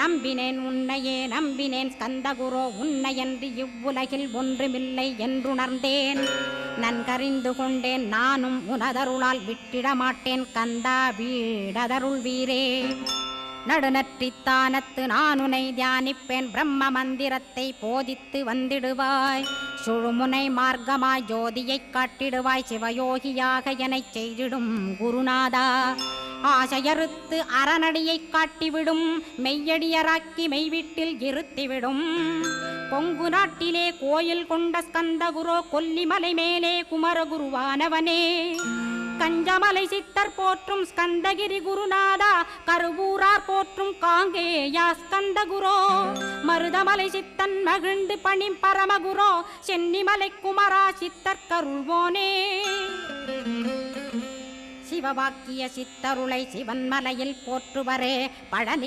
நம்பினேன் உன்னையே நம்பினேன் ஸ்கந்தகுரோ உன்னையன்றி இவ்வுலகில் ஒன்றுமில்லை என்றுணர்ந்தேன். நன்கறிந்து கொண்டேன் நானும் உனதருளால் விட்டிட மாட்டேன் கந்தா வீடதருள் வீரே. நடுநற்றித்தானத்து நான் உனை தியானிப்பேன் பிரம்ம மந்திரத்தை போதித்து வந்திடுவாய். சுழுமுனை மார்க்கமாய் ஜோதியைக் காட்டிடுவாய் சிவயோகியாக எனச் செய்திடும் குருநாதா. ஆசையறுத்து அறநடியைக் காட்டிவிடும் மெய்யடியராக்கி மெய்வீட்டில் இருத்திவிடும். கொங்கு நாட்டிலே கோயில் கொண்ட ஸ்கந்தகுரோ கொல்லிமலை மேலே குமரகுருவானவனே. கஞ்சமலை சித்தர் போற்றும் ஸ்கந்தகிரி குருநாதா கருவூரார் போற்றும் காங்கேயா ஸ்கந்தகுரோ. மருதமலை சித்தன் மகிழ்ந்து பணி பரமகுரோ சென்னிமலை குமரா சித்தர் கருள்வோனே. சிவவாக்கிய சித்தருளை சிவன்மலையில் போற்றுவரே பழனி